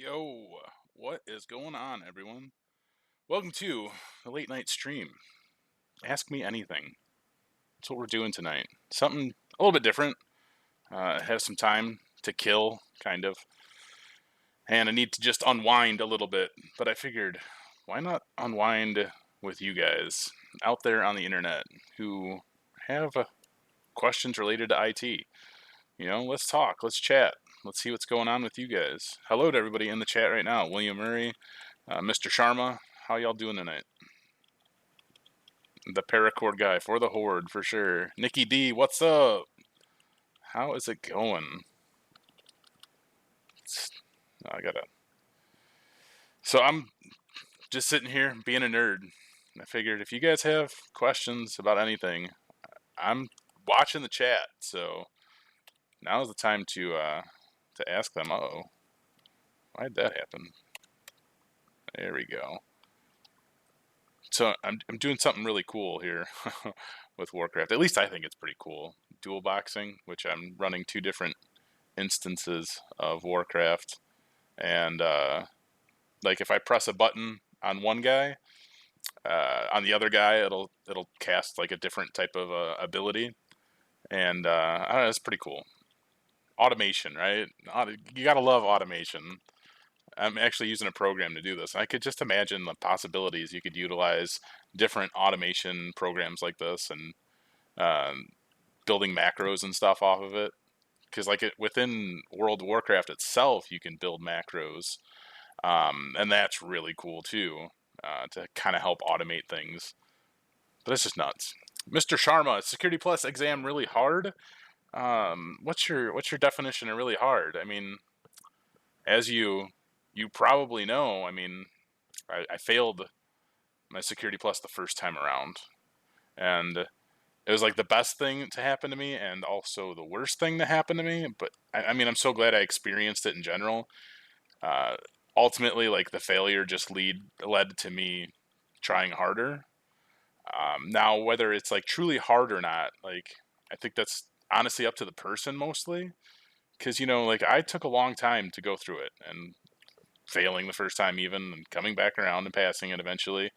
Yo, what is going on, everyone? Welcome to the late night stream. Ask me anything. That's what we're doing tonight. Something a little bit different. Have some time to kill, kind of. And I need to just unwind a little bit. But I figured, why not unwind with you guys out there on the internet who have questions related to IT? Let's talk, let's chat, let's see what's going on with you guys. Hello to everybody in the chat right now. William Murray, Mr. Sharma, how y'all doing tonight? The paracord guy for the horde for sure. Nikki D, what's up? How is it going? I gotta. So I'm just sitting here being a nerd. I figured if you guys have questions about anything, I'm watching the chat. So now is the time to ask them. Uh-oh, why'd that happen? There we go. So I'm doing something really cool here with Warcraft. At least I think it's pretty cool. Dual boxing, which I'm running two different instances of Warcraft, and like if I press a button on one guy, on the other guy it'll cast like a different type of ability, and I don't know, it's pretty cool. Automation, right? You gotta love automation. I'm actually using a program to do this. I could just imagine the possibilities you could utilize different automation programs like this, and building macros and stuff off of it. Because within World of Warcraft itself, you can build macros, and that's really cool too, to kind of help automate things. But it's just nuts. Mr. Sharma, is Security Plus exam really hard? What's your definition of really hard? I mean, as you probably know, I mean, I failed my Security Plus the first time around, and it was like the best thing to happen to me and also the worst thing to happen to me. But I mean, I'm so glad I experienced it in general. Ultimately, like the failure just led to me trying harder. Now, whether it's like truly hard or not, like I think that's honestly up to the person mostly. Because like I took a long time to go through it, and failing the first time even, and coming back around and passing it eventually.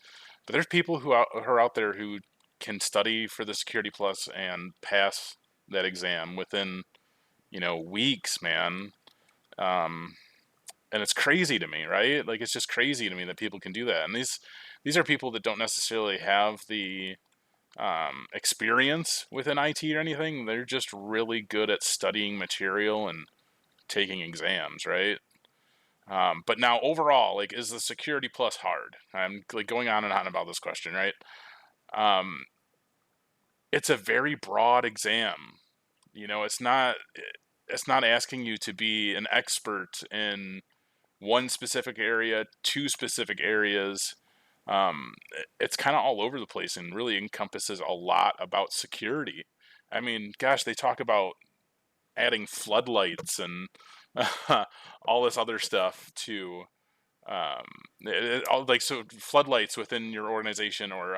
But there's people who are out there who can study for the Security Plus and pass that exam within weeks, man. And it's crazy to me, right? Like it's just crazy to me that people can do that. And these are people that don't necessarily have the experience within IT or anything. They're just really good at studying material and taking exams, right? But now overall, like, is the Security Plus hard? I'm like going on and on about this question, right? It's a very broad exam. It's not asking you to be an expert in one specific area, two specific areas. It's kind of all over the place and really encompasses a lot about security. I mean, gosh, they talk about adding floodlights and all this other stuff to like so floodlights within your organization, or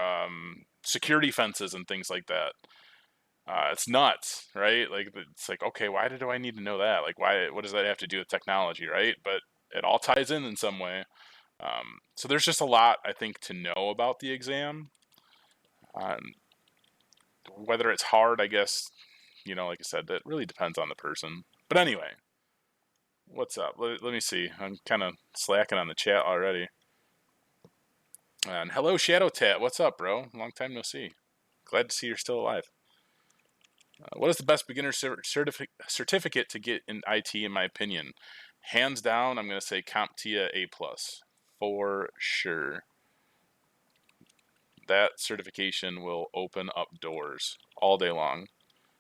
security fences and things like that. It's nuts, right? Like it's like, okay, why do I need to know that? Like, why? What does that have to do with technology, right? But it all ties in some way. So there's just a lot I think to know about the exam. Whether it's hard, I guess, like I said, that really depends on the person. But anyway, what's up? Let me see. I'm kind of slacking on the chat already. And hello, Shadow Tat. What's up, bro? Long time no see. Glad to see you're still alive. What is the best beginner certificate to get in IT, in my opinion? Hands down, I'm going to say CompTIA A+, for sure. That certification will open up doors all day long.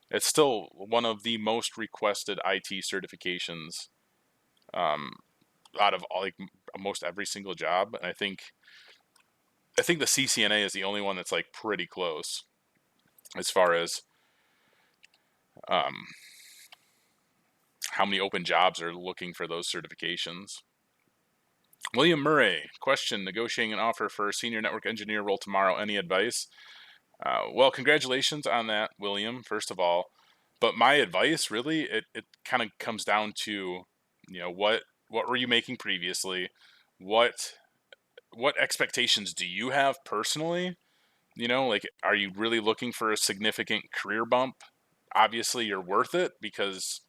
It's still one of the most requested IT certifications out of all, like most every single job. And I think the Ccna is the only one that's like pretty close as far as how many open jobs are looking for those certifications. William Murray, question: negotiating an offer for a senior network engineer role tomorrow. Any advice? Well, congratulations on that, William, first of all. But my advice, really, it kind of comes down to, what what were you making previously? What expectations do you have personally? You know, like, are you really looking for a significant career bump? Obviously, you're worth it because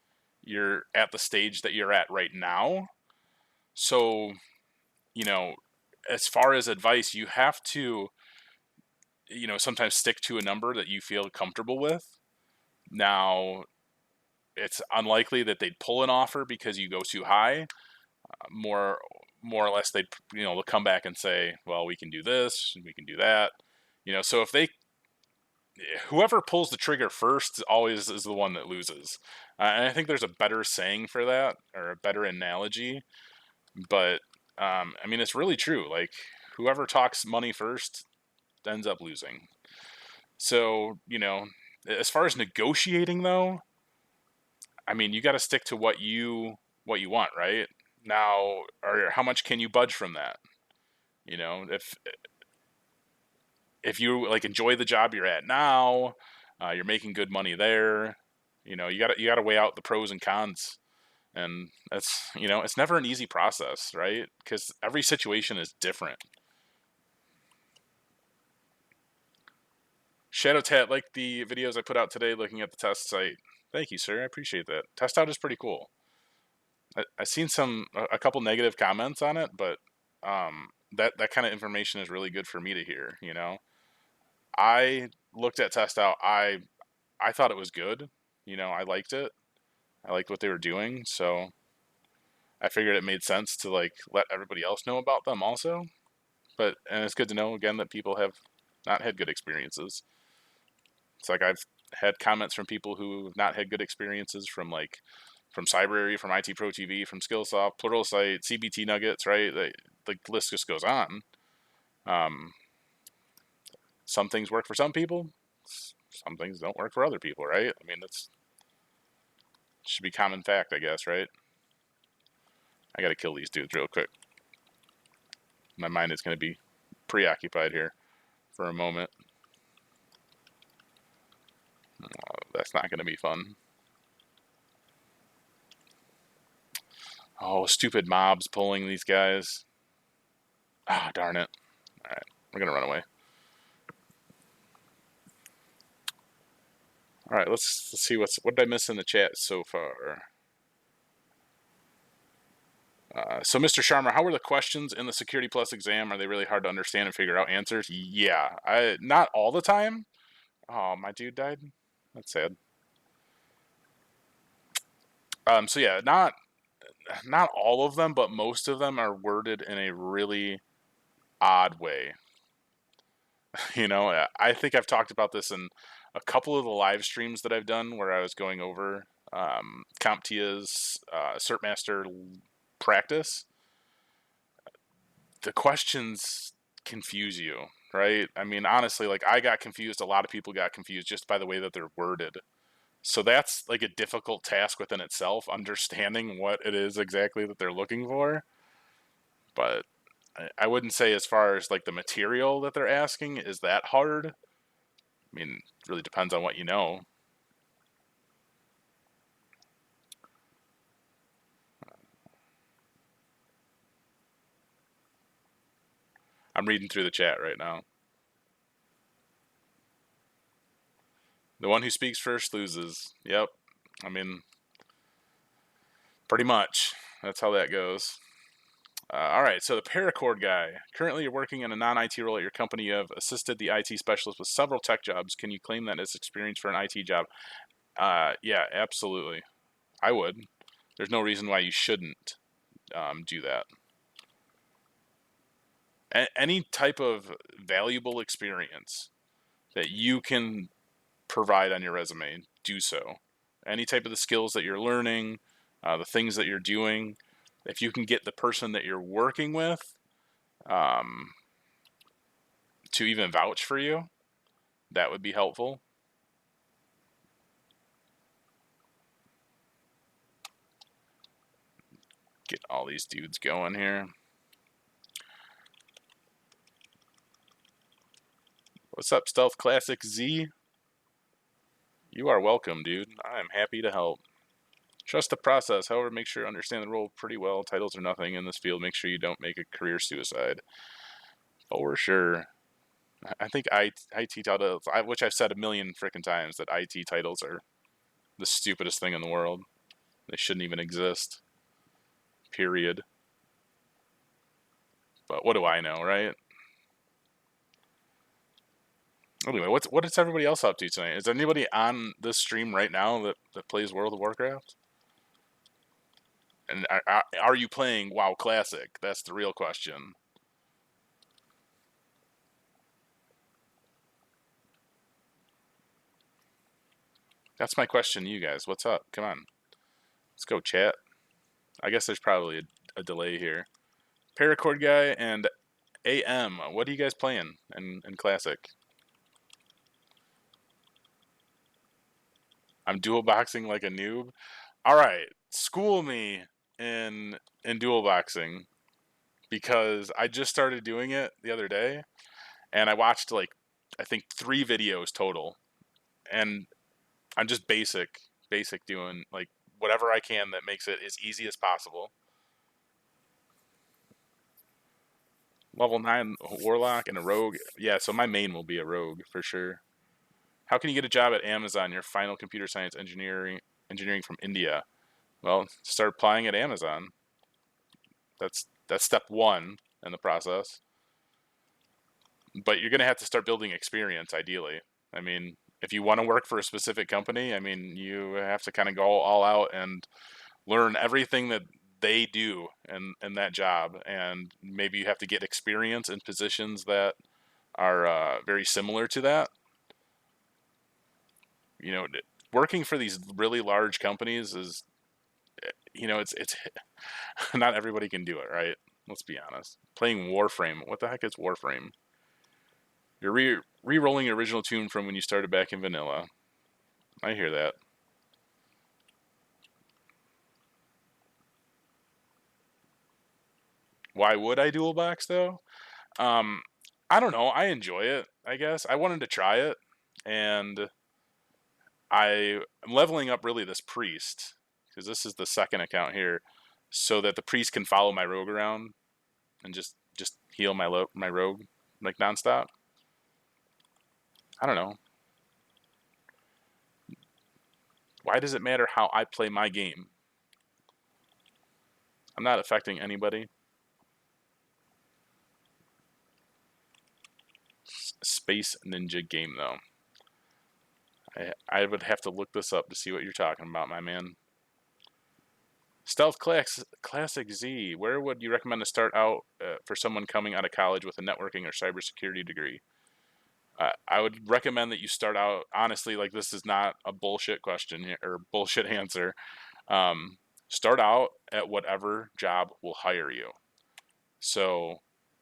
you're at the stage that you're at right now. So, you know, as far as advice, you have to, sometimes stick to a number that you feel comfortable with. Now, it's unlikely that they'd pull an offer because you go too high. More, more or less, they'll come back and say, "Well, we can do this, and we can do that." So if whoever pulls the trigger first always is the one that loses. And I think there's a better saying for that, or a better analogy. But I mean, it's really true. Like, whoever talks money first ends up losing. So, as far as negotiating though, I mean, you got to stick to what you want, right? Now, or how much can you budge from that? If you like enjoy the job you're at now, you're making good money there. You got to weigh out the pros and cons, and it's never an easy process, right? Because every situation is different. Shadow Tat, like the videos I put out today looking at the test site. Thank you, sir. I appreciate that. Test out is pretty cool. I've seen a couple negative comments on it, but that kind of information is really good for me to hear. I looked at test out. I thought it was good. I liked it. I liked what they were doing, so I figured it made sense to like let everybody else know about them also. And it's good to know again that people have not had good experiences. It's like I've had comments from people who have not had good experiences from Cybrary, from IT Pro TV, from Skillsoft, Pluralsight, CBT Nuggets, right? The list just goes on. Some things work for some people, some things don't work for other people, right? I mean, that's should be common fact, I guess, right? I gotta kill these dudes real quick. My mind is gonna be preoccupied here for a moment. That's not gonna be fun. Oh, stupid mobs pulling these guys. Ah, darn it. Alright, we're gonna run away. Alright, let's see what did I miss in the chat so far. So, Mr. Sharma, how were the questions in the Security Plus exam? Are they really hard to understand and figure out answers? Yeah, not all the time. Oh, my dude died. That's sad. So yeah, not all of them, but most of them are worded in a really odd way. I think I've talked about this in a couple of the live streams that I've done where I was going over CompTIA's CertMaster practice. The questions confuse you, right? I mean, honestly, like I got confused. A lot of people got confused just by the way that they're worded. So that's like a difficult task within itself, understanding what it is exactly that they're looking for. But I wouldn't say as far as like the material that they're asking is that hard. I mean, it really depends on what you know. I'm reading through the chat right now. The one who speaks first loses. Yep. I mean, pretty much. That's how that goes. All right, so the paracord guy. Currently, you're working in a non-IT role at your company. You have assisted the IT specialist with several tech jobs. Can you claim that as experience for an IT job? Yeah, absolutely. I would. There's no reason why you shouldn't do that. Any type of valuable experience that you can provide on your resume, do so. Any type of the skills that you're learning, the things that you're doing, if you can get the person that you're working with to even vouch for you, that would be helpful. Get all these dudes going here. What's up, Stealth Classic Z? You are welcome, dude. I am happy to help. Trust the process. However, make sure you understand the role pretty well. Titles are nothing in this field. Make sure you don't make a career suicide. For sure. I think IT titles, which I've said a million freaking times, that IT titles are the stupidest thing in the world. They shouldn't even exist. Period. But what do I know, right? Anyway, what is everybody else up to tonight? Is there anybody on this stream right now that plays World of Warcraft? And are you playing WoW Classic? That's the real question. That's my question to you guys. What's up? Come on. Let's go, chat. I guess there's probably a delay here. Paracord guy and AM. What are you guys playing in Classic? I'm dual boxing like a noob. All right, school me in dual boxing, because I just started doing it the other day, and I watched like I think 3 videos total, and I'm just basic doing like whatever I can that makes it as easy as possible. Level 9 warlock and a rogue. Yeah, so my main will be a rogue for sure. How can you get a job at Amazon? Your final computer science engineering from India. Well, start applying at Amazon. That's step 1 in the process. But you're going to have to start building experience, ideally. I mean, if you want to work for a specific company, I mean, you have to kind of go all out and learn everything that they do in that job. And maybe you have to get experience in positions that are very similar to that. You know, working for these really large companies is, you know, it's not everybody can do it, right? Let's be honest. Playing Warframe. What the heck is Warframe? You're re-rolling your original tune from when you started back in vanilla. I hear that. Why would I dual box though? I don't know. I enjoy it, I guess. I wanted to try it, and I'm leveling up really this priest, because this is the second account here, so that the priest can follow my rogue around and just heal my rogue like nonstop. I don't know. Why does it matter how I play my game? I'm not affecting anybody. Space Ninja game though. I would have to look this up to see what you're talking about, my man. Stealth Classic Z. Where would you recommend to start out for someone coming out of college with a networking or cybersecurity degree? I would recommend that you start out, honestly, like this is not a bullshit question here, or bullshit answer. Start out at whatever job will hire you. So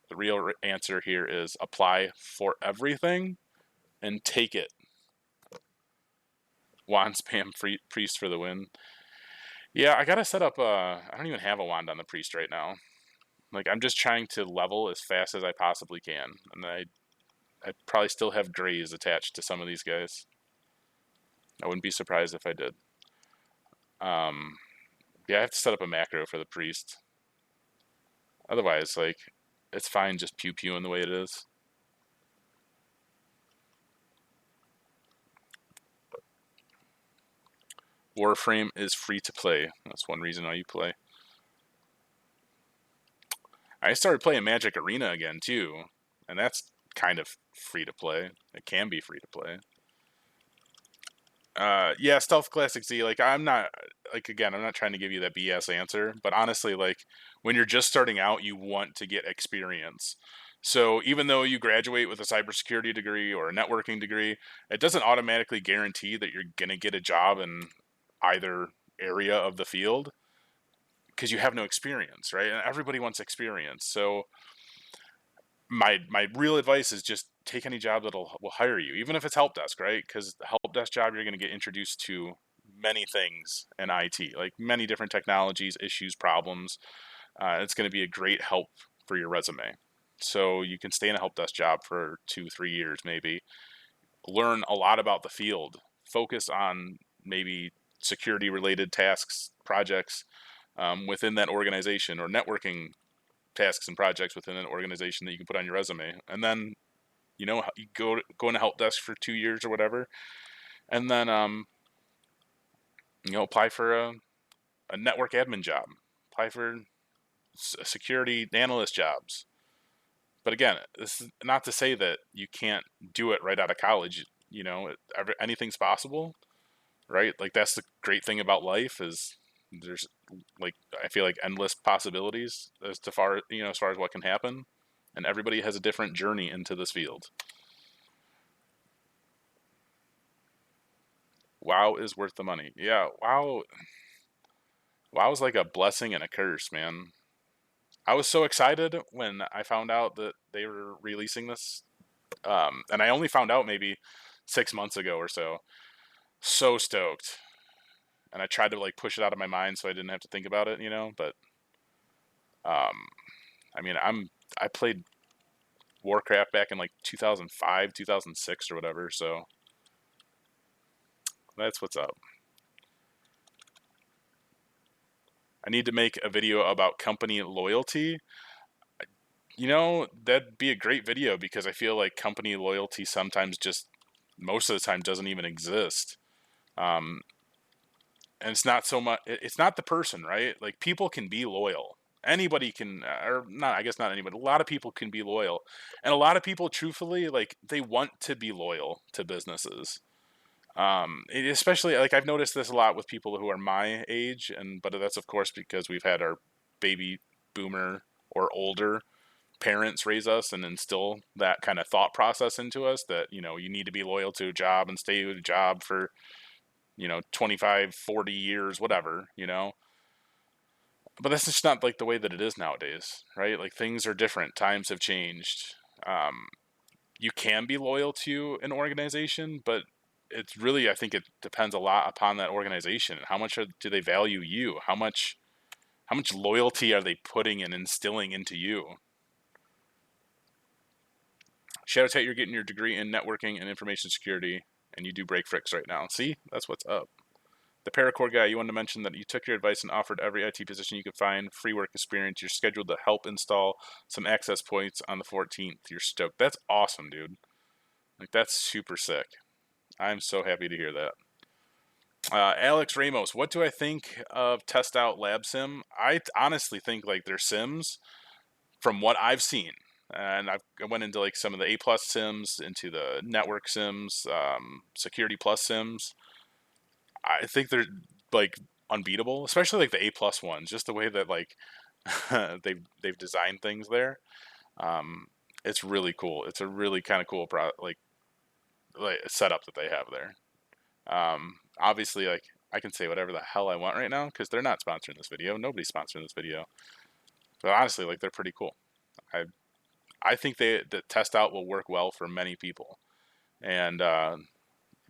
the real answer here is apply for everything and take it. Wand spam priest for the win. Yeah, I gotta set up. I don't even have a wand on the priest right now. Like I'm just trying to level as fast as I possibly can, and I probably still have grays attached to some of these guys. I wouldn't be surprised if I did. Yeah, I have to set up a macro for the priest. Otherwise, like, it's fine just pew-pewing the way it is. Warframe is free to play. That's one reason why you play. I started playing Magic Arena again, too. And that's kind of free to play. It can be free to play. Yeah, Stealth Classic Z, like, I'm not, like, again, I'm not trying to give you that BS answer, but honestly, like, when you're just starting out, you want to get experience. So even though you graduate with a cybersecurity degree or a networking degree, it doesn't automatically guarantee that you're going to get a job in either area of the field, because you have no experience, right? And everybody wants experience. So my real advice is just take any job that will hire you, even if it's help desk, right? Because the help desk job, you're going to get introduced to many things in IT, like many different technologies, issues, problems. It's going to be a great help for your resume. So you can stay in a help desk job for 2-3 years, maybe learn a lot about the field, focus on maybe security related tasks, projects within that organization, or networking tasks and projects within an organization that you can put on your resume. And then, you go in a help desk for 2 years or whatever, and then apply for a network admin job, apply for security analyst jobs. But again, this is not to say that you can't do it right out of college. Anything's possible, right? Like, that's the great thing about life, is there's, like, I feel like endless possibilities as far as what can happen, and everybody has a different journey into this field. WoW is worth the money. Yeah, WoW is like a blessing and a curse, man. I was so excited when I found out that they were releasing this, and I only found out maybe 6 months ago or so. So stoked, and I tried to like push it out of my mind so I didn't have to think about it, But I mean, I played Warcraft back in like 2005, 2006 or whatever, so that's what's up. I need to make a video about company loyalty. That'd be a great video, because I feel like company loyalty sometimes just, most of the time, doesn't even exist. And it's not so much, it's not the person, right? Like, people can be loyal. Anybody can, or not, I guess not anybody. A lot of people can be loyal. And a lot of people, truthfully, like, they want to be loyal to businesses. Especially, like, I've noticed this a lot with people who are my age, but that's of course because we've had our baby boomer or older parents raise us and instill that kind of thought process into us, that you need to be loyal to a job and stay with a job for 25, 40 years, whatever. But that's just not like the way that it is nowadays, right? Like, things are different, times have changed. You can be loyal to an organization, but it's really, I think it depends a lot upon that organization. How much do they value you? How much loyalty are they putting and instilling into you? Shadow Tate, you're getting your degree in networking and information security, and you do break fix right now. See, that's what's up. The paracord guy, you wanted to mention that you took your advice and offered every IT position you could find free work experience. You're scheduled to help install some access points on the 14th. You're stoked. That's awesome, dude. Like, that's super sick. I'm so happy to hear that. Alex Ramos, what do I think of Test Out Lab Sim? I honestly think, like, their sims, from what I've seen, and I went into like some of the A+ sims, into the network sims, security plus sims. I think they're like unbeatable, especially like the A+ ones. Just the way that, like, they've designed things there. It's really cool. It's a really kind of cool like setup that they have there. Obviously, like, I can say whatever the hell I want right now because they're not sponsoring this video. Nobody's sponsoring this video. But honestly, like, they're pretty cool. I think the Test Out will work well for many people. And if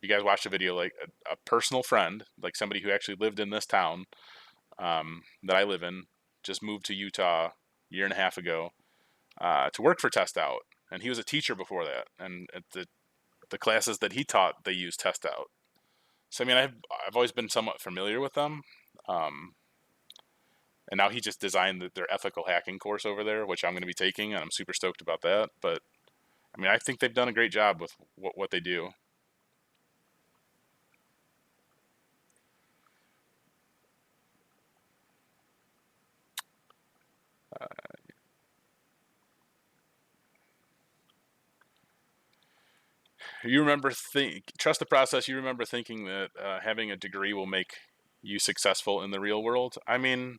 you guys watch the video, like, a personal friend, like somebody who actually lived in this town that I live in, just moved to Utah a year and a half ago to work for Test Out. And he was a teacher before that. And at the classes that he taught, they used Test Out. So, I mean, I've always been somewhat familiar with them. And now he just designed their ethical hacking course over there, which I'm going to be taking, and I'm super stoked about that. But I mean, I think they've done a great job with what they do. You remember trust the process. You remember thinking that having a degree will make you successful in the real world. I mean,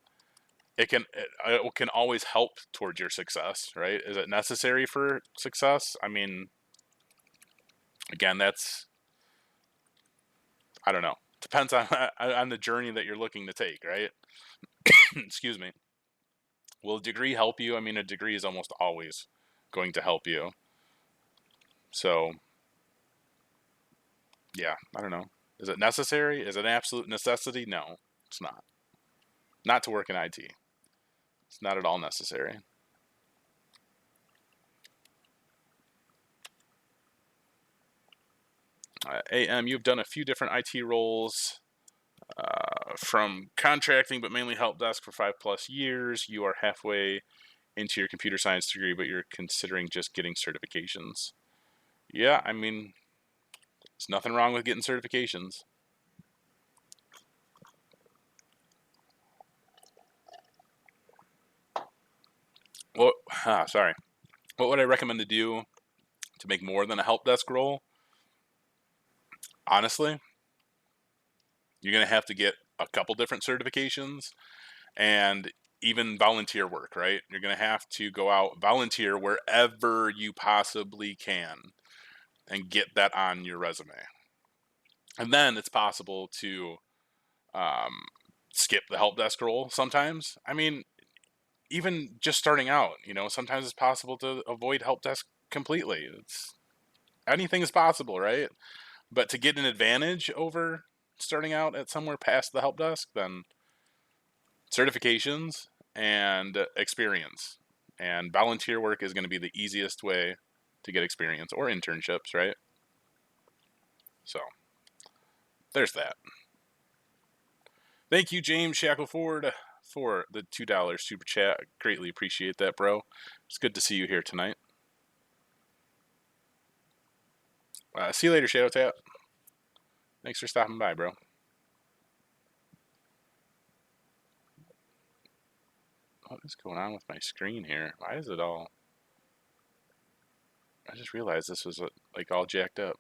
it can always help towards your success, right? Is it necessary for success? I mean, again, I don't know. Depends on the journey that you're looking to take, right? Excuse me. Will a degree help you? I mean, a degree is almost always going to help you. So, yeah, I don't know. Is it necessary? Is it an absolute necessity? No, it's not. Not to work in IT. It's not at all necessary. AM, you've done a few different IT roles. from contracting, but mainly help desk for 5+ years. You are halfway into your computer science degree, but you're considering just getting certifications. Yeah, I mean, there's nothing wrong with getting certifications. Well, sorry. What would I recommend to do to make more than a help desk role? Honestly, you're going to have to get a couple different certifications and even volunteer work, right? You're going to have to go out, volunteer wherever you possibly can and get that on your resume. And then it's possible to skip the help desk role sometimes. I mean, even just starting out, sometimes it's possible to avoid help desk completely. Anything is possible, right? But to get an advantage over starting out at somewhere past the help desk, then certifications and experience. And volunteer work is going to be the easiest way to get experience, or internships, right? So there's that. Thank you, James Shackleford, for the $2 super chat. Greatly appreciate that, bro. It's good to see you here tonight. See you later, Shadow Tap. Thanks for stopping by, bro. What is going on with my screen here? Why is it all... I just realized this was like all jacked up.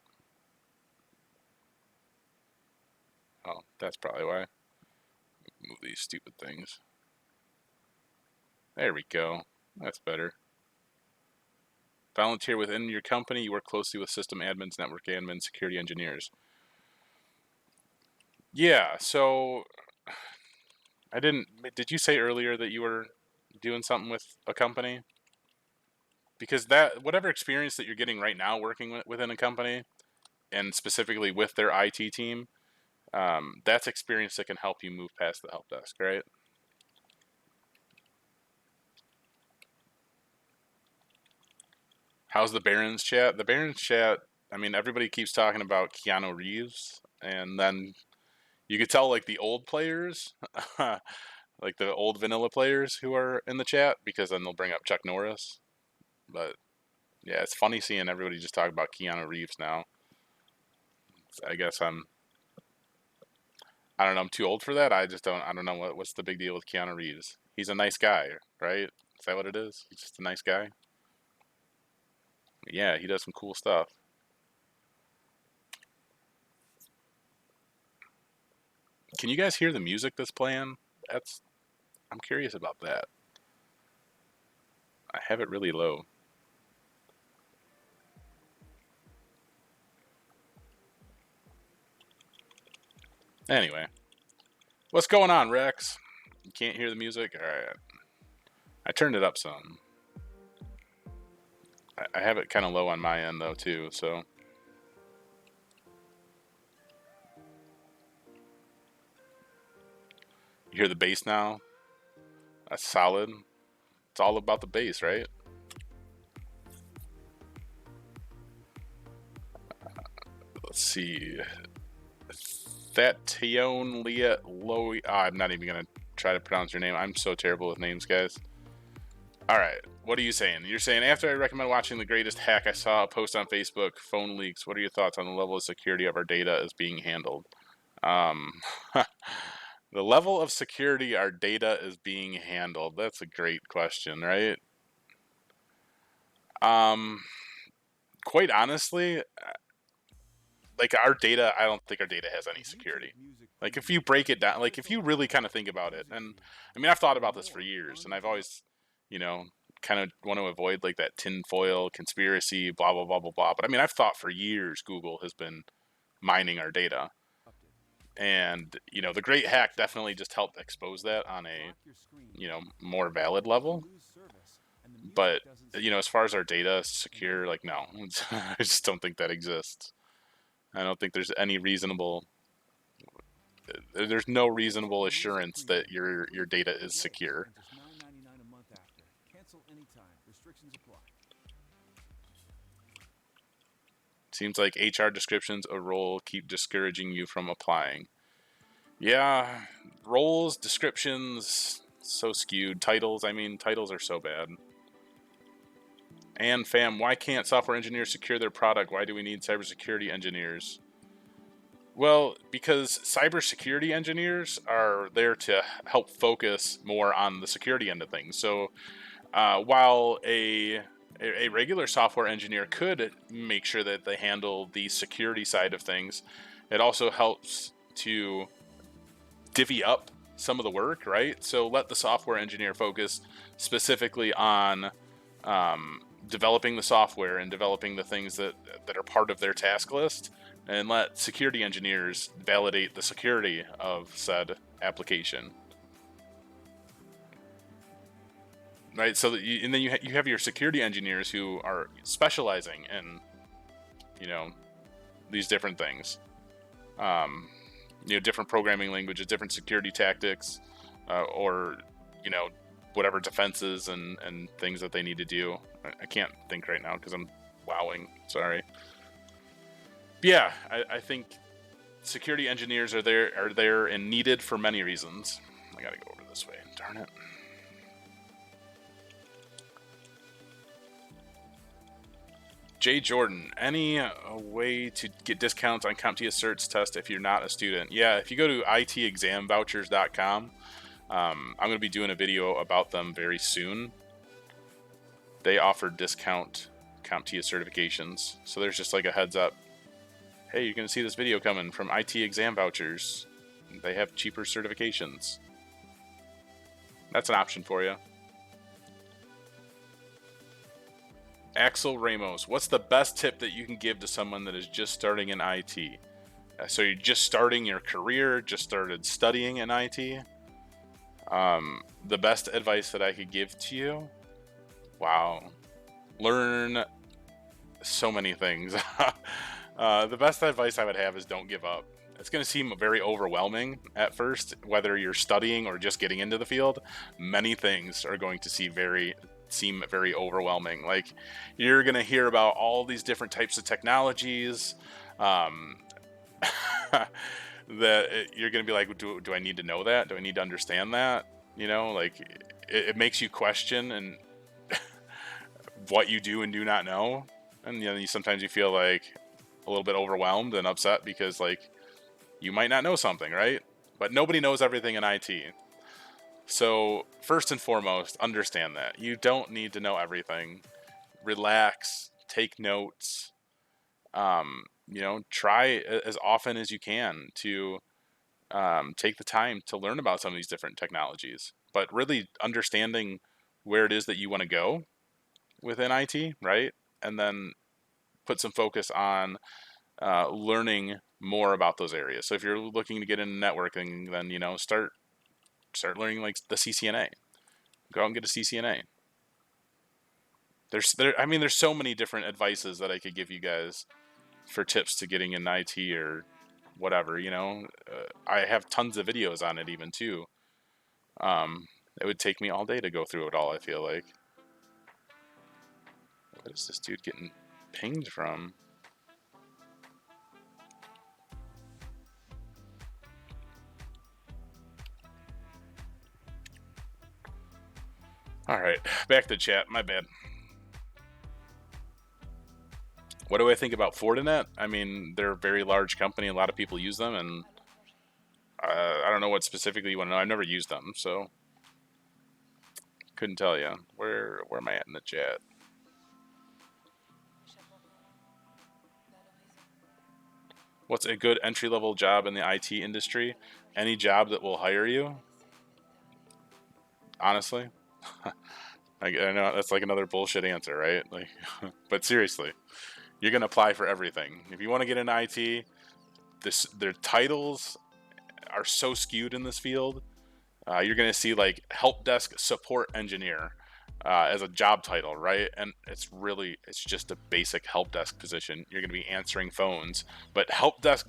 Oh, that's probably why. Move these stupid things. There we go. That's better. Volunteer within your company. You work closely with system admins, network admins, security engineers. Yeah, so I didn't... Did you say earlier that you were doing something with a company? Because that, whatever experience that you're getting right now working within a company, and specifically with their IT team, that's experience that can help you move past the help desk, right? How's the Barons chat? The Barons chat, I mean, everybody keeps talking about Keanu Reeves, and then you could tell, like, the old players, like the old vanilla players who are in the chat, because then they'll bring up Chuck Norris. But yeah, it's funny seeing everybody just talk about Keanu Reeves now. I guess I don't know, I'm too old for that. I don't know what's the big deal with Keanu Reeves. He's a nice guy, right? Is that what it is? He's just a nice guy? Yeah, he does some cool stuff. Can you guys hear the music that's playing? I'm curious about that. I have it really low. Anyway, what's going on, Rex? You can't hear the music? Alright. I turned it up some. I have it kind of low on my end, though, too, so... You hear the bass now? That's solid. It's all about the bass, right? Let's see. Thation Leah Lowy. Oh, I'm not even going to try to pronounce your name. I'm so terrible with names, guys. Alright, what are you saying? You're saying, after I recommend watching the greatest hack, I saw a post on Facebook, phone leaks. What are your thoughts on the level of security of our data is being handled? The level of security our data is being handled. That's a great question, right? Quite honestly, like, our data, I don't think our data has any security. Like, if you break it down, like, if you really kind of think about it, and I mean, I've thought about this for years, and I've always, kind of want to avoid, like, that tinfoil conspiracy, blah, blah, blah, blah, blah. But I mean, I've thought for years Google has been mining our data. And, the great hack definitely just helped expose that on a, more valid level. But, as far as our data secure, like, no. I just don't think that exists. I don't think there's any there's no reasonable assurance that your data is secure. Seems like HR descriptions a role keep discouraging you from applying. Yeah, roles, descriptions, so skewed. Titles, titles are so bad. And fam, why can't software engineers secure their product? Why do we need cybersecurity engineers? Well, because cybersecurity engineers are there to help focus more on the security end of things. So while a regular software engineer could make sure that they handle the security side of things, it also helps to divvy up some of the work, right? So let the software engineer focus specifically on developing the software and developing the things that are part of their task list, and let security engineers validate the security of said application. Right, so that and then you have your security engineers who are specializing in, these different things, um, different programming languages, different security tactics, or you know, whatever defenses and things that they need to do. I can't think right now because I'm wowing. Sorry. But yeah, I think security engineers are there and needed for many reasons. I gotta go over this way. Darn it. Jay Jordan, any way to get discounts on CompTIA certs test if you're not a student? Yeah, if you go to itexamvouchers.com, I'm going to be doing a video about them very soon. They offer discount CompTIA certifications. So there's just like a heads up. Hey, you're going to see this video coming from IT Exam Vouchers. They have cheaper certifications. That's an option for you. Axel Ramos, what's the best tip that you can give to someone that is just starting in IT? So you're just starting your career, just started studying in IT. The best advice that I could give to you, wow, learn so many things. The best advice I would have is don't give up. It's going to seem very overwhelming at first, whether you're studying or just getting into the field. Many things are going to seem very overwhelming. Like, you're going to hear about all these different types of technologies, that you're going to be like, do I need to know that? Do I need to understand that? Like, it makes you question and what you do and do not know. And sometimes you feel like a little bit overwhelmed and upset because, like, you might not know something, right? But nobody knows everything in IT. So first and foremost, understand that you don't need to know everything. Relax, take notes, try as often as you can to take the time to learn about some of these different technologies, but really understanding where it is that you want to go within IT, right? And then put some focus on learning more about those areas. So if you're looking to get into networking, then start learning like the CCNA. Go out and get a CCNA. There's so many different advices that I could give you guys for tips to getting in IT or whatever. I have tons of videos on it even too. It would take me all day to go through it all, I feel like. What is this dude getting pinged from? Alright, back to chat. My bad. What do I think about Fortinet? They're a very large company. A lot of people use them, and I don't know what specifically you want to know. I've never used them, so couldn't tell you. Where am I at in the chat? What's a good entry-level job in the IT industry? Any job that will hire you? Honestly. I know that's like another bullshit answer, right? Like, but seriously, you're going to apply for everything. If you want to get into IT, their titles are so skewed in this field. You're going to see like help desk support engineer as a job title, right? And it's just a basic help desk position. You're going to be answering phones, but help desk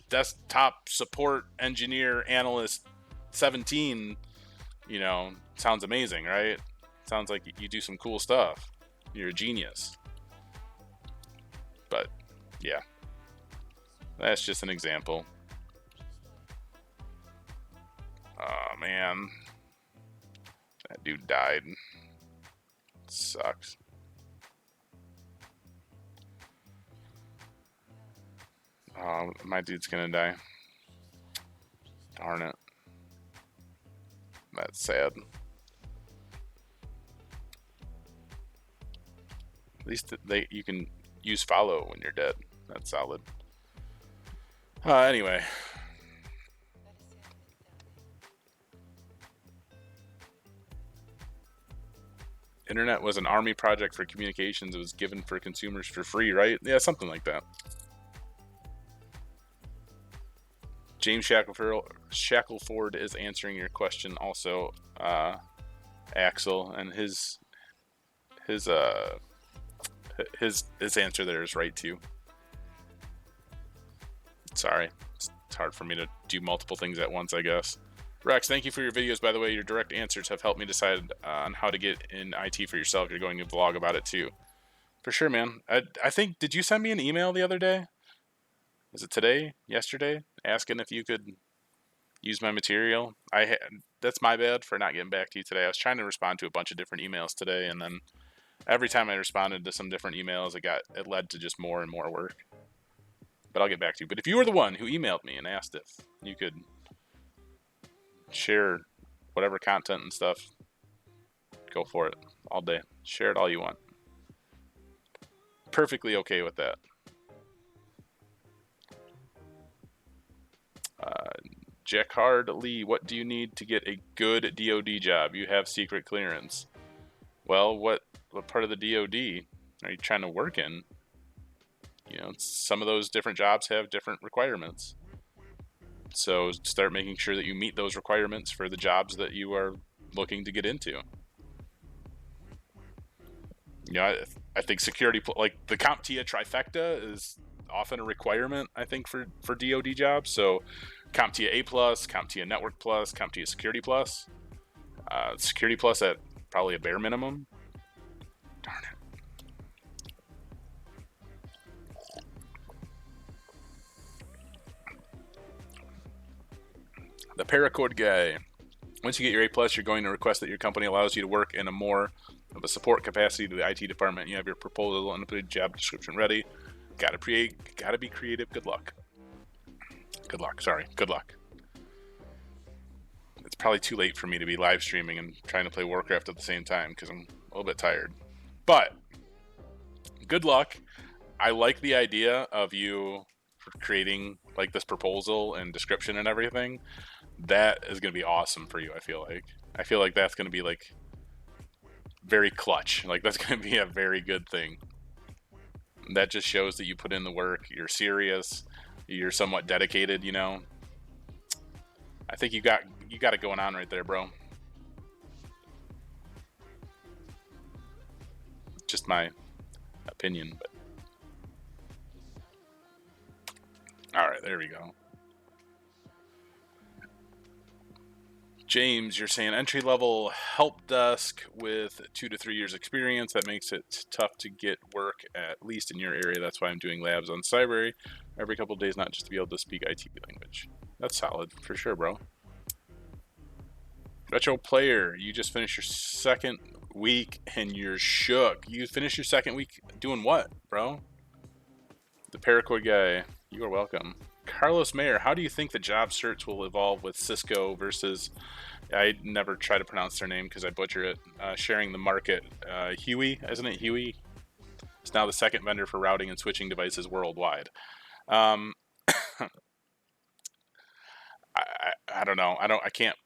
desktop support engineer analyst 17, sounds amazing, right? Sounds like you do some cool stuff. You're a genius. But yeah, that's just an example. Oh, man. That dude died. Sucks. Oh, my dude's gonna die. Darn it. That's sad. At least you can use follow when you're dead. That's solid. Anyway. Internet was an army project for communications. It was given for consumers for free, right? Yeah, something like that. James Shackleford is answering your question also, Axel, and his answer there is right too. Sorry, it's hard for me to do multiple things at once, I guess. Rex, thank you for your videos, by the way. Your direct answers have helped me decide on how to get in IT for yourself. You're going to vlog about it too. For sure, man. I think, did you send me an email the other day? Was it today? Yesterday? Asking if you could use my material? That's my bad for not getting back to you today. I was trying to respond to a bunch of different emails today, and then every time I responded to some different emails, it led to just more and more work. But I'll get back to you. But if you were the one who emailed me and asked if you could share whatever content and stuff, go for it all day. Share it all you want. Perfectly okay with that. Jack Hard Lee, what do you need to get a good DoD job? You have secret clearance. Well, what part of the DoD are you trying to work in? You know, some of those different jobs have different requirements. So start making sure that you meet those requirements for the jobs that you are looking to get into. You know, I think security, like the CompTIA trifecta, is often a requirement, I think, for DoD jobs. So CompTIA A+, CompTIA Network Plus, CompTIA Security Plus. Security Plus at probably a bare minimum. Darn it. The paracord guy. Once you get your A+, you're going to request that your company allows you to work in a more of a support capacity to the IT department. You have your proposal and the job description ready. Gotta be creative. Good luck. Good luck. Sorry. Good luck. It's probably too late for me to be live streaming and trying to play Warcraft at the same time because I'm a little bit tired. But good luck. I like the idea of you creating like this proposal and description and everything. That is going to be awesome for you. I feel like that's going to be like very clutch. Like that's going to be a very good thing. That just shows that you put in the work. You're serious. You're somewhat dedicated. You know. I think you got it going on right there, bro. Just my opinion, but all right, there we go. James, you're saying entry level help desk with 2 to 3 years experience. That makes it tough to get work, at least in your area. That's why I'm doing labs on Cyber every couple of days, not just to be able to speak IT language. That's solid for sure, bro. Retro player, you just finished your second week and you're shook. You finished your second week doing what, bro? The Paracord guy, you are welcome. Carlos Mayer, how do you think the job search will evolve with Cisco versus, I never try to pronounce their name because I butcher it, sharing the market? Huey, isn't it Huey? It's now the second vendor for routing and switching devices worldwide. I don't know. I can't.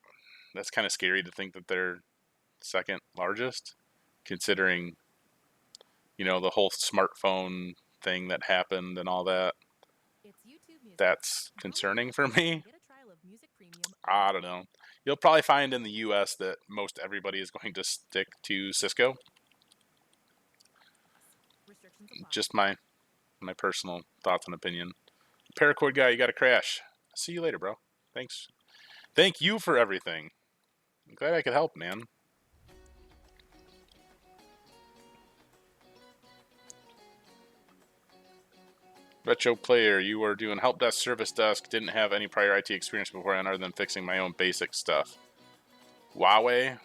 That's kind of scary to think that they're second largest, considering, you know, the whole smartphone thing that happened and all that. That's concerning for me. I don't know. You'll probably find in the US that most everybody is going to stick to Cisco. Just my personal thoughts and opinion. Paracord guy, you got to crash. See you later, bro. Thanks. Thank you for everything. I'm glad I could help, man. Retro player, you were doing help desk, service desk, didn't have any prior IT experience beforehand other than fixing my own basic stuff. Huawei?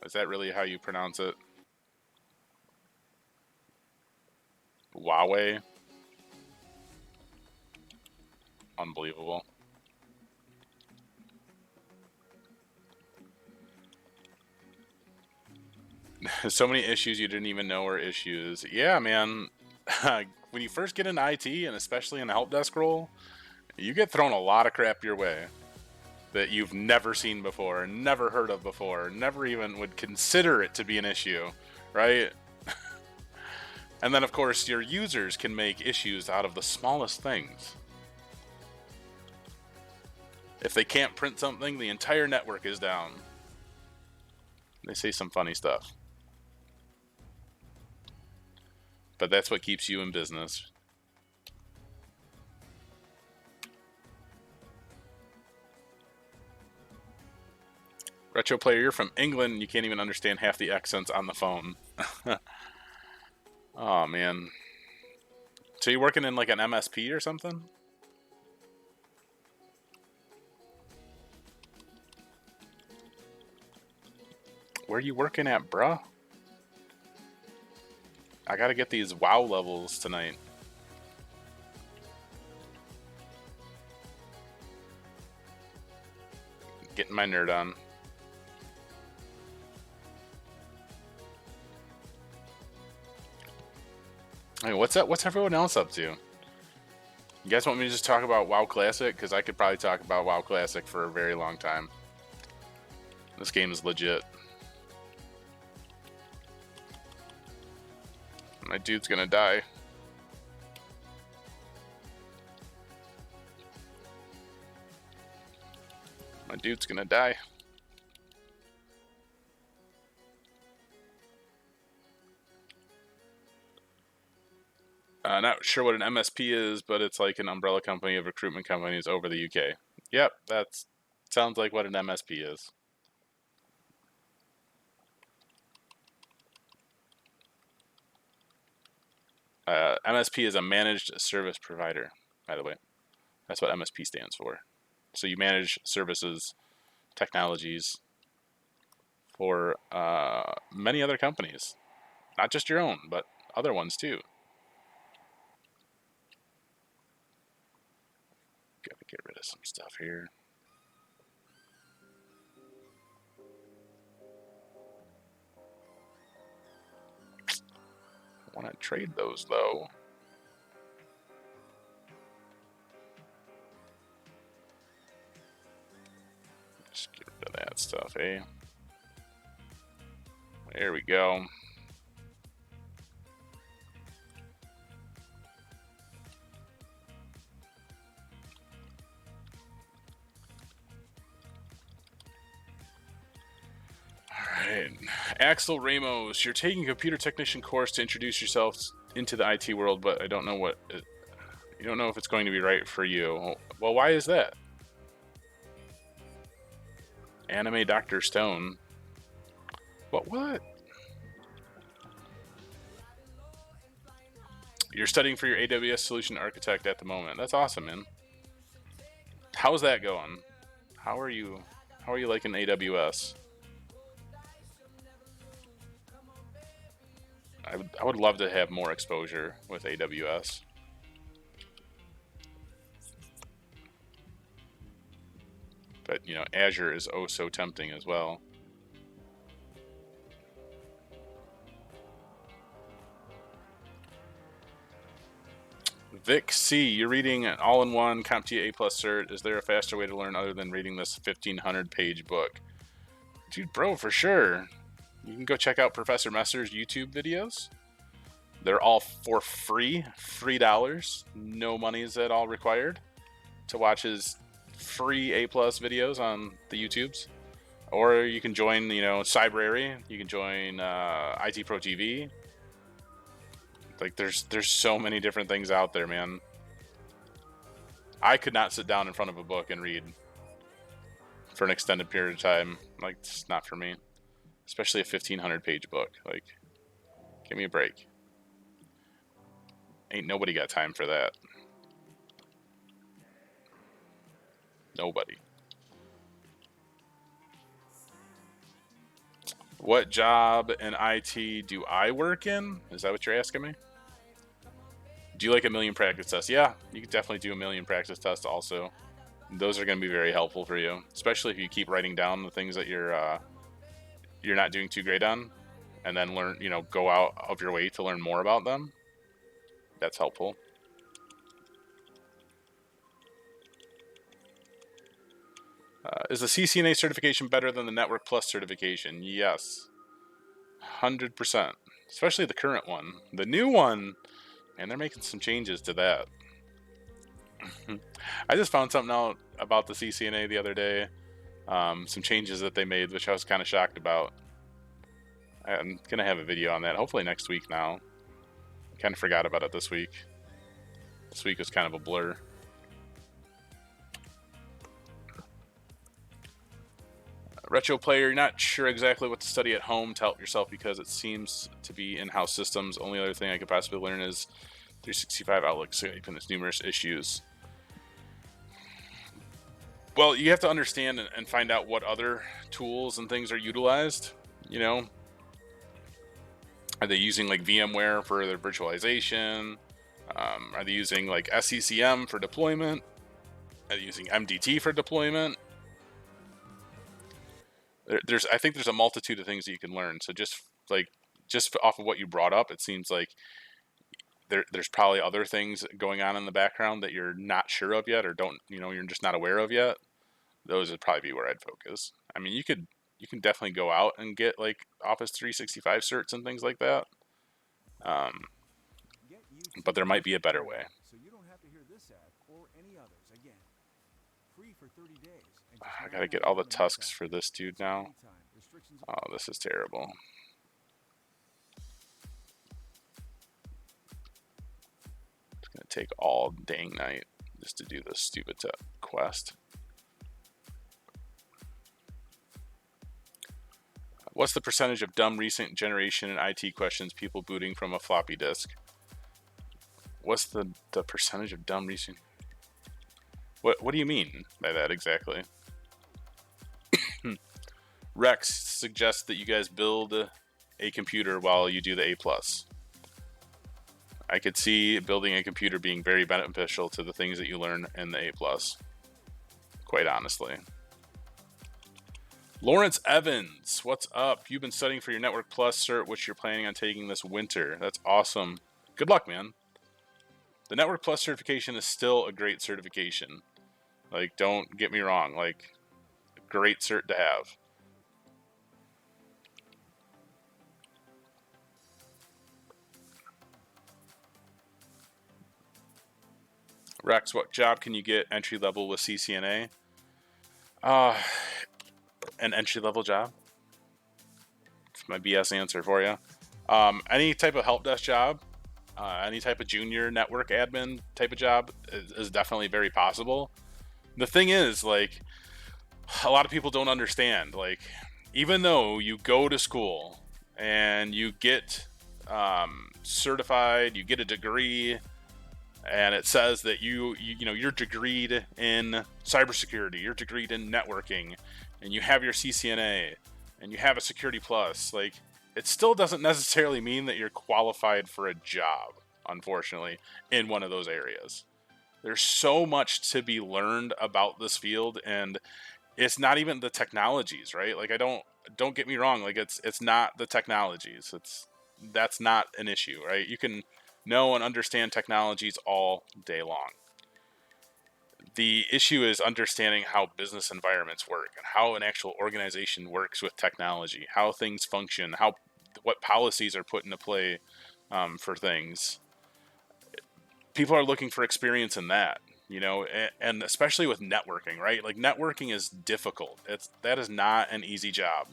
Is that really how you pronounce it? Huawei? Unbelievable. So many issues you didn't even know were issues. Yeah, man. When you first get into IT, and especially in the help desk role, you get thrown a lot of crap your way that you've never seen before, never heard of before, never even would consider it to be an issue, right? And then, of course, your users can make issues out of the smallest things. If they can't print something, the entire network is down. They say some funny stuff. But that's what keeps you in business. Retro player, you're from England. You can't even understand half the accents on the phone. Oh, man. So you're working in like an MSP or something? Where are you working at, bruh? I gotta get these WoW levels tonight. Getting my nerd on. I mean, what's up? What's everyone else up to? You guys want me to just talk about WoW Classic? Because I could probably talk about WoW Classic for a very long time. This game is legit. My dude's gonna die. My dude's gonna die. Not sure what an MSP is, but it's like an umbrella company of recruitment companies over the UK. Yep, that sounds like what an MSP is. MSP is a managed service provider, by the way. That's what MSP stands for. So you manage services, technologies for many other companies. Not just your own, but other ones too. Gotta get rid of some stuff here. I want to trade those though. Just get rid of that stuff, eh? There we go. Alright. Axel Ramos, you're taking a computer technician course to introduce yourself into the IT world, but I don't know what you don't know if it's going to be right for you. Well, why is that? Anime Dr. Stone. What? You're studying for your AWS solution architect at the moment. That's awesome, man. How's that going? How are you liking AWS? I would love to have more exposure with AWS. But, you know, Azure is oh so tempting as well. Vic C, you're reading an all-in-one CompTIA A+ cert. Is there a faster way to learn other than reading this 1,500-page book? Dude, bro, for sure. You can go check out Professor Messer's YouTube videos. They're all for free, $3. No money is at all required to watch his free A+ videos on the YouTubes. Or you can join, you know, Cybrary. You can join IT Pro TV. Like, there's so many different things out there, man. I could not sit down in front of a book and read for an extended period of time. Like, it's not for me. Especially a 1,500-page book. Like, give me a break. Ain't nobody got time for that. Nobody. What job in IT do I work in? Is that what you're asking me? Do you like a million practice tests? Yeah, you can definitely do a million practice tests also. Those are going to be very helpful for you, especially if you keep writing down the things that you're not doing too great on, and then learn, go out of your way to learn more about them. That's helpful. Is the CCNA certification better than the Network Plus certification? Yes. 100%. Especially the current one. The new one, and they're making some changes to that. I just found something out about the CCNA the other day. Some changes that they made, which I was kind of shocked about. I'm going to have a video on that, hopefully next week now. I kind of forgot about it this week. This week was kind of a blur. Retro player, you're not sure exactly what to study at home to help yourself because it seems to be in-house systems. Only other thing I could possibly learn is 365 Outlook, so even its numerous issues. Well, you have to understand and find out what other tools and things are utilized. Are they using like VMware for their virtualization? Are they using like SCCM for deployment? Are they using MDT for deployment? I think there's a multitude of things that you can learn. So just off of what you brought up, it seems like there's probably other things going on in the background that you're not sure of yet, or you're just not aware of yet. Those would probably be where I'd focus. I mean, you can definitely go out and get like Office 365 certs and things like that. But there might be a better way. So you don't have to hear this ad or any others again. Free for 30 days. I gotta get all the tusks for this dude now. Oh, this is terrible. It's gonna take all dang night just to do this stupid quest. What's the percentage of dumb recent generation and IT questions people booting from a floppy disk? What's the percentage of dumb recent? What do you mean by that exactly? Rex suggests that you guys build a computer while you do the A+. I could see building a computer being very beneficial to the things that you learn in the A+. Quite honestly. Lawrence Evans, what's up? You've been studying for your Network Plus cert, which you're planning on taking this winter. That's awesome. Good luck, man. The Network Plus certification is still a great certification. Like, don't get me wrong. Like, great cert to have. Rex, what job can you get entry level with CCNA? An entry level job. That's my BS answer for you. Any type of help desk job, any type of junior network admin type of job is definitely very possible. The thing is, like, a lot of people don't understand. Like, even though you go to school and you get certified, you get a degree, and it says that you're degreed in cybersecurity, you're degreed in networking, and you have your CCNA, and you have a Security Plus, like, it still doesn't necessarily mean that you're qualified for a job, unfortunately, in one of those areas. There's so much to be learned about this field, and it's not even the technologies, right? Like, don't get me wrong, like, it's not the technologies. That's not an issue, right? You can know and understand technologies all day long. The issue is understanding how business environments work and how an actual organization works with technology, how things function, what policies are put into play for things. People are looking for experience in that, and especially with networking, right? Like, networking is difficult. That is not an easy job.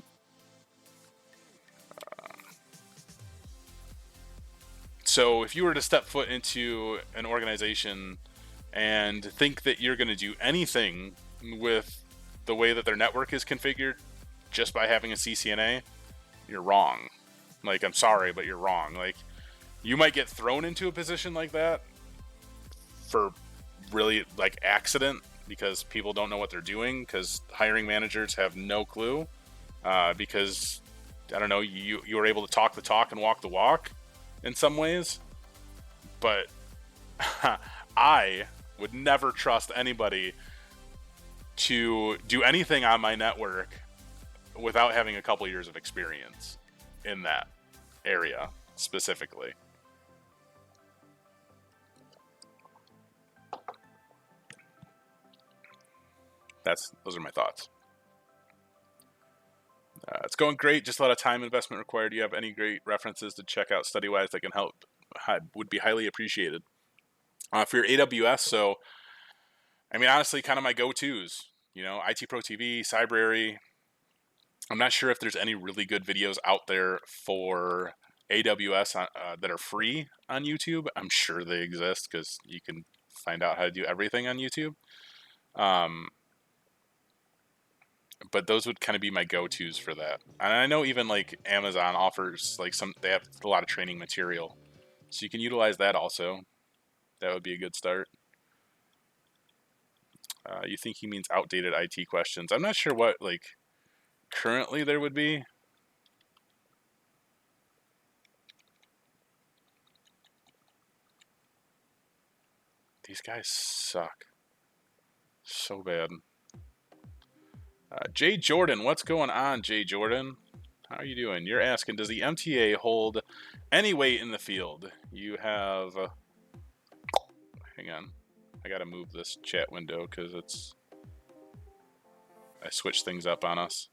So if you were to step foot into an organization and think that you're going to do anything with the way that their network is configured just by having a CCNA, you're wrong. Like, I'm sorry, but you're wrong. Like, you might get thrown into a position like that for really, like, accident, because people don't know what they're doing, because hiring managers have no clue, because I don't know, you were able to talk the talk and walk the walk in some ways, but I would never trust anybody to do anything on my network without having a couple years of experience in that area specifically. Those are my thoughts. It's going great. Just a lot of time investment required. Do you have any great references to check out study-wise that can help? Would be highly appreciated. For your AWS, so I mean, honestly, kind of my go-tos. You know, IT Pro TV, Cybrary. I'm not sure if there's any really good videos out there for AWS that are free on YouTube. I'm sure they exist because you can find out how to do everything on YouTube. But those would kind of be my go-tos for that. And I know even like Amazon offers like they have a lot of training material, so you can utilize that also. That would be a good start. You think he means outdated IT questions? I'm not sure what like currently there would be. These guys suck so bad. Jay Jordan, what's going on, Jay Jordan? How are you doing? You're asking, does the MTA hold any weight in the field? You have... hang on. I gotta move this chat window because I switched things up on us.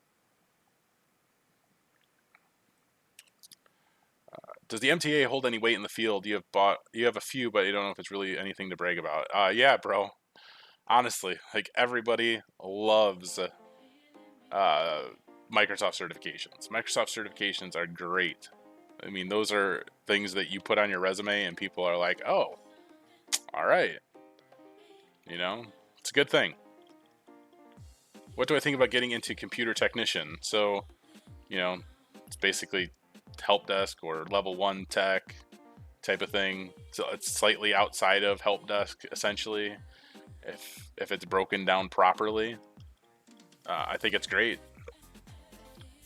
Does the MTA hold any weight in the field? You have a few, but you don't know if it's really anything to brag about. Yeah, bro. Honestly, like everybody loves Microsoft certifications. Microsoft certifications are great. I mean, those are things that you put on your resume and people are like, oh, all right. You know, it's a good thing. What do I think about getting into computer technician? So, you know, it's basically help desk or level 1 tech type of thing. So it's slightly outside of help desk, essentially, if it's broken down properly. I think it's great.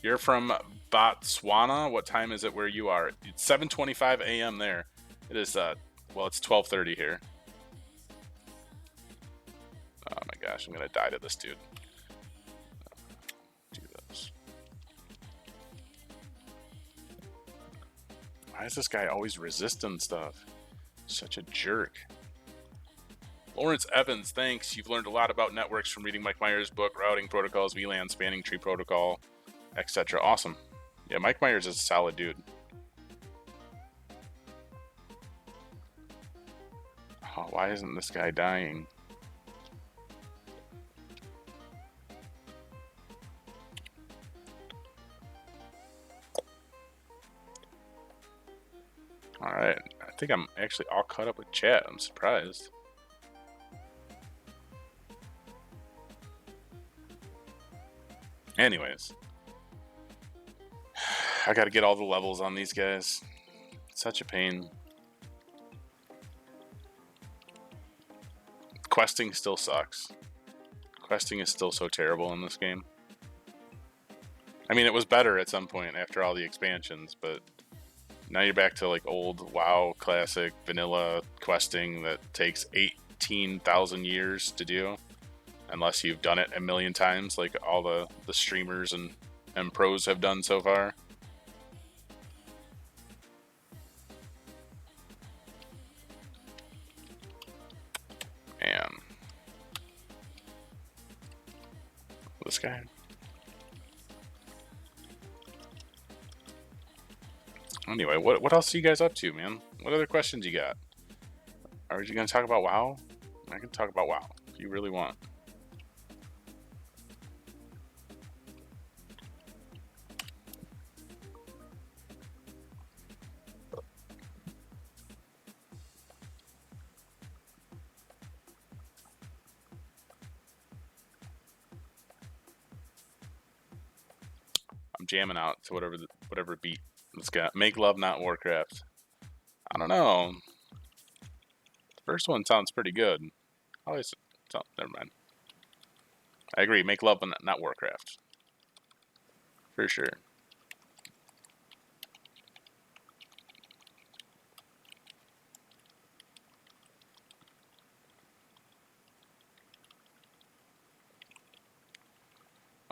You're from Botswana. What time is it where you are? It's 7:25 a.m. there. It is, well, it's 12:30 here. Oh my gosh, I'm gonna die to this dude. Do this. Why is this guy always resisting stuff? Such a jerk. Lawrence Evans, thanks. You've learned a lot about networks from reading Mike Myers' book, Routing Protocols, VLAN, Spanning Tree Protocol, etc. Awesome. Yeah, Mike Myers is a solid dude. Oh, why isn't this guy dying? Alright, I think I'm actually all caught up with chat. I'm surprised. Anyways. I gotta get all the levels on these guys. It's such a pain. Questing still sucks. Questing is still so terrible in this game. I mean, it was better at some point after all the expansions, but now you're back to like old WoW classic vanilla questing that takes 18,000 years to do, unless you've done it a million times like all the streamers and pros have done so far. Man. This guy. Anyway, what else are you guys up to, man? What other questions you got? Are you going to talk about WoW? I can talk about WoW if you really want. I'm jamming out to whatever beat. Let's go. Make Love Not Warcraft. I don't know. The first one sounds pretty good. Always, never mind. I agree. Make love, but not Warcraft. For sure.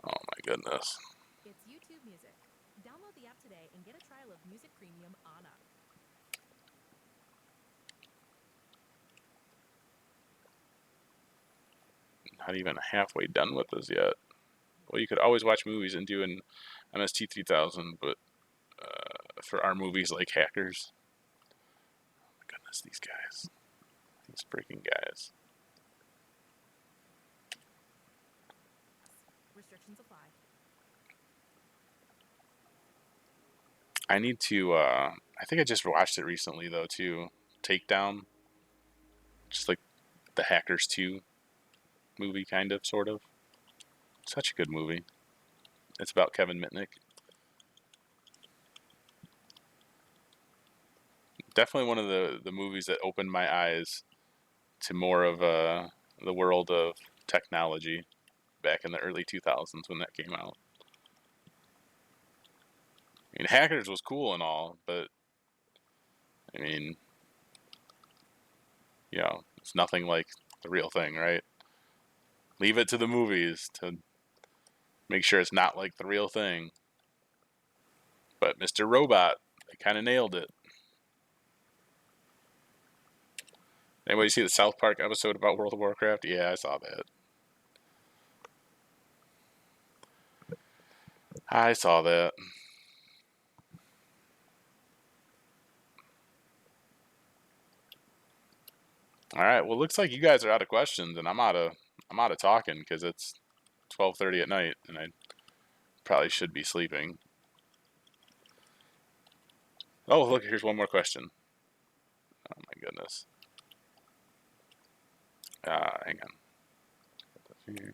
Oh my goodness. It's YouTube Music. Download the app today and get a trial of Music Premium on us. Not even halfway done with this yet. Well, you could always watch movies and do an MST 3000, but for our movies like Hackers, oh my goodness, these guys. These freaking guys. Restrictions apply. I need to, I think I just watched it recently, though, too. Takedown. Just like the Hackers 2 movie, kind of, sort of. Such a good movie. It's about Kevin Mitnick. Definitely one of the movies that opened my eyes to more of the world of technology back in the early 2000s when that came out. I mean, Hackers was cool and all, but I mean, you know, it's nothing like the real thing, right? Leave it to the movies to make sure it's not like the real thing. But Mr. Robot, they kind of nailed it. Anybody see the South Park episode about World of Warcraft? Yeah, I saw that. I saw that. All right. Well, looks like you guys are out of questions, and I'm out of talking because it's 12:30 at night, and I probably should be sleeping. Oh, look, here's one more question. Oh my goodness. Hang on.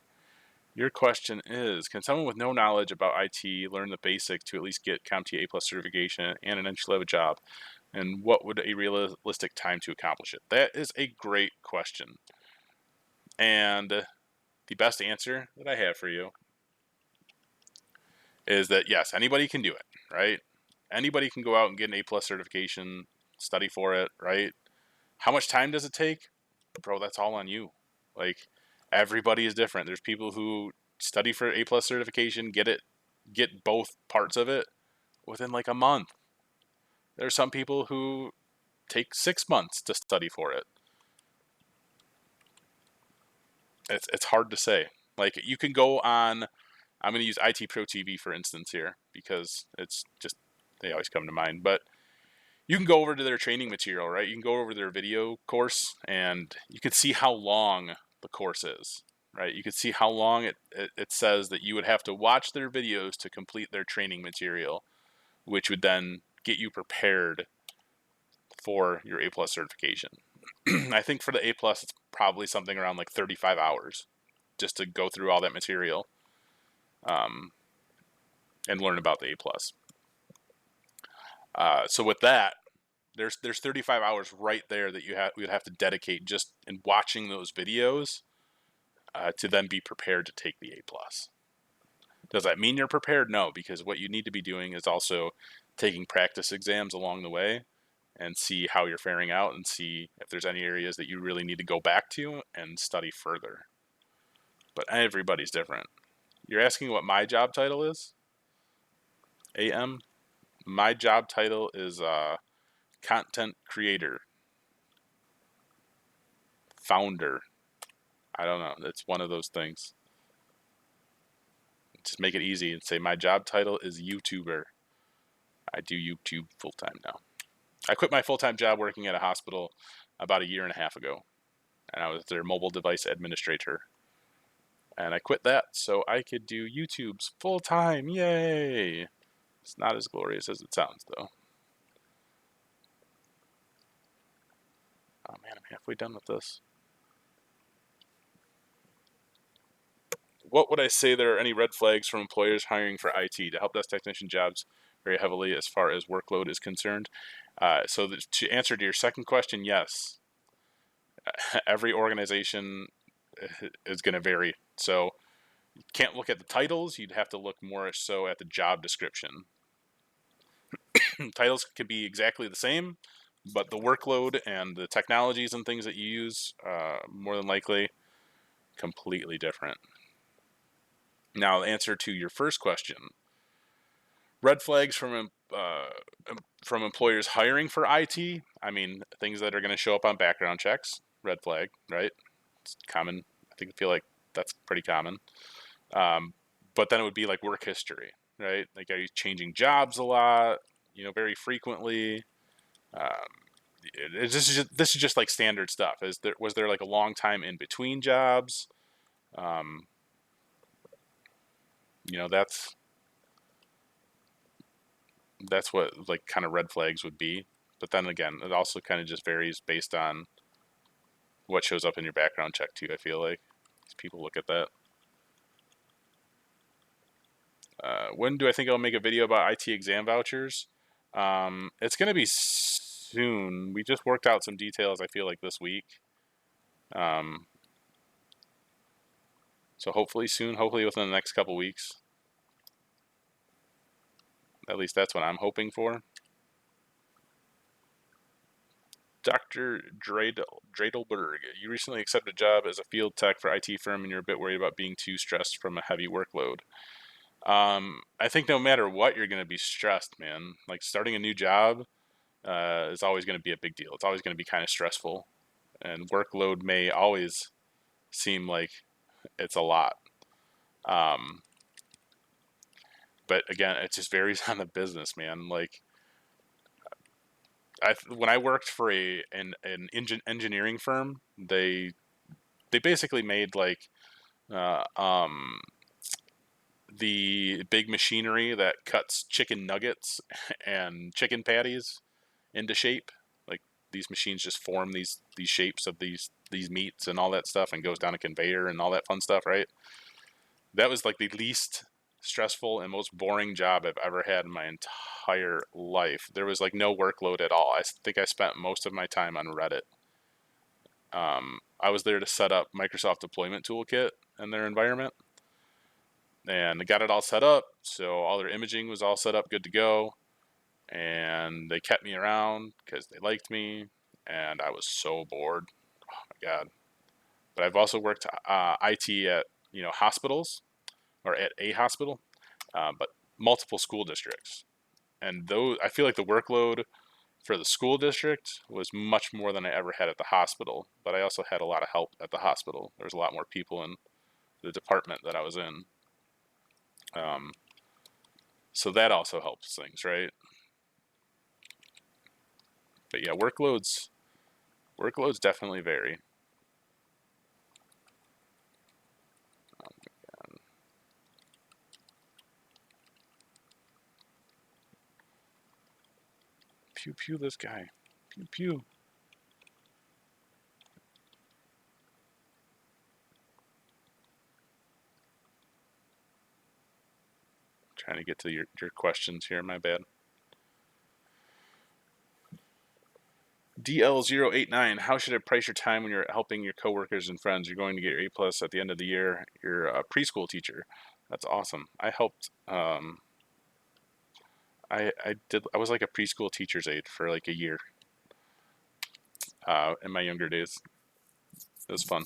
Your question is: can someone with no knowledge about IT learn the basics to at least get CompTIA A+ certification and an entry-level job? And what would a realistic time to accomplish it? That is a great question. And the best answer that I have for you is that yes, anybody can do it, right? Anybody can go out and get an A+ certification, study for it, right? How much time does it take? Bro, that's all on you. Like, everybody is different. There's people who study for A+ certification, get both parts of it within like a month. There's some people who take 6 months to study for it. It's hard to say. Like, you can go on. I'm going to use IT Pro TV for instance here because it's just they always come to mind. But you can go over to their training material, right? You can go over their video course, and you can see how long the course is, right? You can see how long it says that you would have to watch their videos to complete their training material, which would then get you prepared for your A+ certification. I think for the A+, it's probably something around like 35 hours just to go through all that material and learn about the A+. So with that, there's 35 hours right there that we'd have to dedicate just in watching those videos to then be prepared to take the A+. Does that mean you're prepared? No, because what you need to be doing is also taking practice exams along the way and see how you're faring out and see if there's any areas that you really need to go back to and study further. But everybody's different. You're asking what my job title is? AM? My job title is content creator, founder. I don't know. It's one of those things. Just make it easy and say my job title is YouTuber. I do YouTube full time now. I quit my full time job working at a hospital about a year and a half ago, and I was their mobile device administrator. And I quit that so I could do YouTube's full time. Yay! It's not as glorious as it sounds, though. Oh man, I'm halfway done with this. What would I say there are any red flags from employers hiring for IT to help desk technician jobs very heavily as far as workload is concerned? To answer to your second question, yes. Every organization is going to vary. So You can't look at the titles. You'd have to look more so at the job description. Titles can be exactly the same, but the workload and the technologies and things that you use, more than likely, completely different. Now, the answer to your first question: red flags from employers hiring for IT. I mean, things that are going to show up on background checks. Red flag, right? It's common. I feel like that's pretty common. But then it would be like work history, right? Like, are you changing jobs a lot? Very frequently. This is just like standard stuff. Was there like a long time in between jobs? Um, that's what like kind of red flags would be. But then again, it also kind of just varies based on what shows up in your background check too. I feel like people look at that. When do I think I'll make a video about IT exam vouchers? It's gonna be soon. We just worked out some details. I feel like this week. Um, so hopefully soon. Hopefully within the next couple weeks. At least that's what I'm hoping for. Dr. Dradelberg, you recently accepted a job as a field tech for IT firm, and you're a bit worried about being too stressed from a heavy workload. I think no matter what, you're going to be stressed, man. Like, starting a new job is always going to be a big deal. It's always going to be kind of stressful, and workload may always seem like it's a lot. But again, it just varies on the business, man. Like, when I worked for an engineering firm, they basically made like uh, um, the big machinery that cuts chicken nuggets and chicken patties into shape. Like, these machines just form these shapes of these meats and all that stuff, and goes down a conveyor and all that fun stuff, right? That was like the least stressful and most boring job I've ever had in my entire life. There was like no workload at all. I think I spent most of my time on Reddit. I was there to set up Microsoft Deployment Toolkit in their environment, and they got it all set up. So all their imaging was all set up, good to go. And they kept me around because they liked me, and I was so bored. Oh my god! But I've also worked IT at hospitals, or at a hospital, but multiple school districts. And those, I feel like the workload for the school district was much more than I ever had at the hospital. But I also had a lot of help at the hospital. There was a lot more people in the department that I was in. So that also helps things, right? But yeah, workloads definitely vary. Pew pew this guy. Pew pew. Trying to get to your questions here, my bad. DL089, how should I price your time when you're helping your coworkers and friends? You're going to get your A plus at the end of the year. You're a preschool teacher. That's awesome. I helped. I was like a preschool teacher's aide for like a year. In my younger days, it was fun.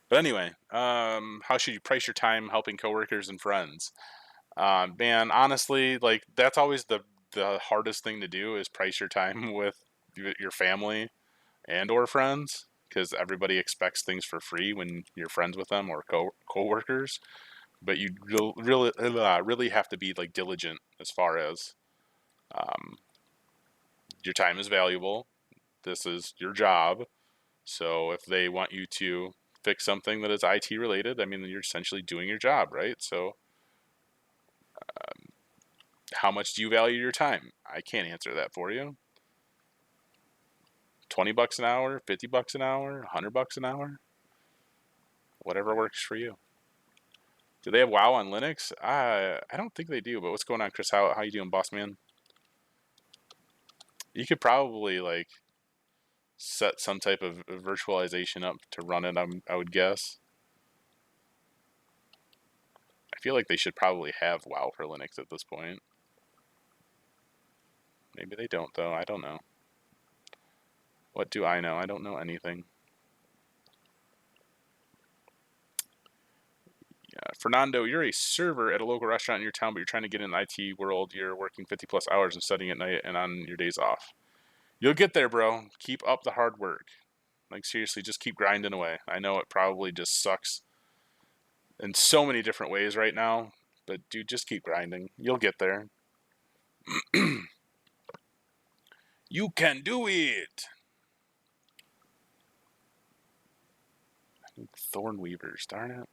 But anyway, how should you price your time helping coworkers and friends? Man, honestly, like, that's always the hardest thing to do, is price your time with your family and or friends, because everybody expects things for free when you're friends with them, or coworkers. But you really have to be like diligent as far as, um, your time is valuable. This is your job. So if they want you to fix something that is IT related, I mean, you're essentially doing your job, right? So how much do you value your time? I can't answer that for you. $20 an hour, $50 an hour, $100 an hour, whatever works for you. Do they have WoW on Linux? I don't think they do. But what's going on, Chris? How you doing, boss man? You could probably like set some type of virtualization up to run it. I would guess. I feel like they should probably have WoW for Linux at this point. Maybe they don't, though. I don't know. What do I know? I don't know anything. Yeah. Fernando, you're a server at a local restaurant in your town, but you're trying to get in the IT world. You're working 50 plus hours and studying at night and on your days off. You'll get there, bro. Keep up the hard work. Like, seriously, just keep grinding away. I know it probably just sucks in so many different ways right now, but dude, just keep grinding. You'll get there. You can do it. Thorn weavers, darn it.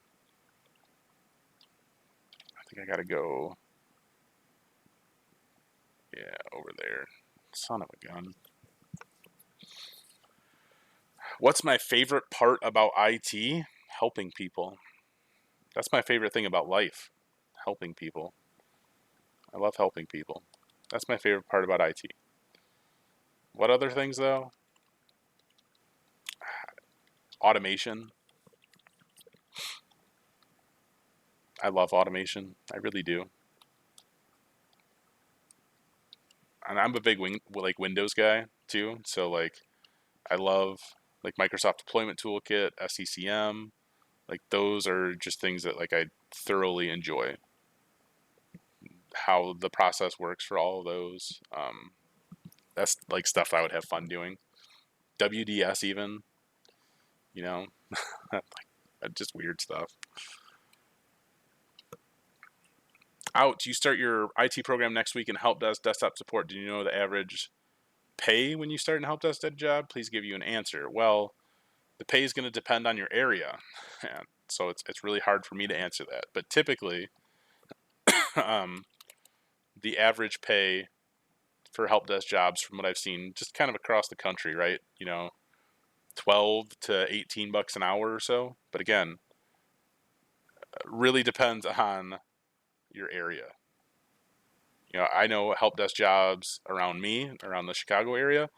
I think I gotta go. Yeah, over there. Son of a gun. What's my favorite part about IT? Helping people. That's my favorite thing about life. Helping people. I love helping people. That's my favorite part about IT. What other things, though? Automation. I love automation. I really do. And I'm a big Windows guy too. So like, I love like Microsoft Deployment Toolkit, SCCM. Like those are just things that like I thoroughly enjoy. How the process works for all of those. That's like stuff I would have fun doing. WDS even, you know, just weird stuff. Out, you start your IT program next week in help desk desktop support. Do you know the average pay when you start in help desk job? Please give you an answer. Well, the pay is going to depend on your area, and so it's really hard for me to answer that. But typically, the average pay for help desk jobs, from what I've seen, just kind of across the country, right? 12 to 18 bucks an hour or so. But again, really depends on your area. I know help desk jobs around me, around the Chicago area,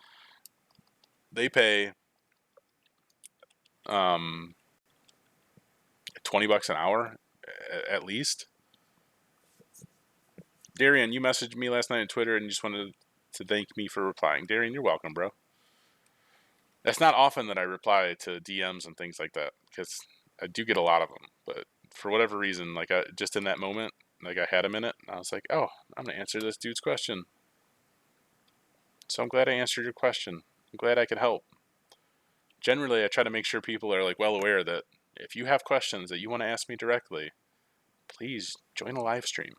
they pay 20 bucks an hour at least. Darian, you messaged me last night on Twitter and you just wanted to thank me for replying. Darian, you're welcome, bro. That's not often that I reply to DMs and things like that because I do get a lot of them. But for whatever reason, like just in that moment, like I had a minute, and I was like, oh, I'm gonna answer this dude's question. So I'm glad I answered your question. I'm glad I could help. Generally, I try to make sure people are like well aware that if you have questions that you want to ask me directly, please join a live stream.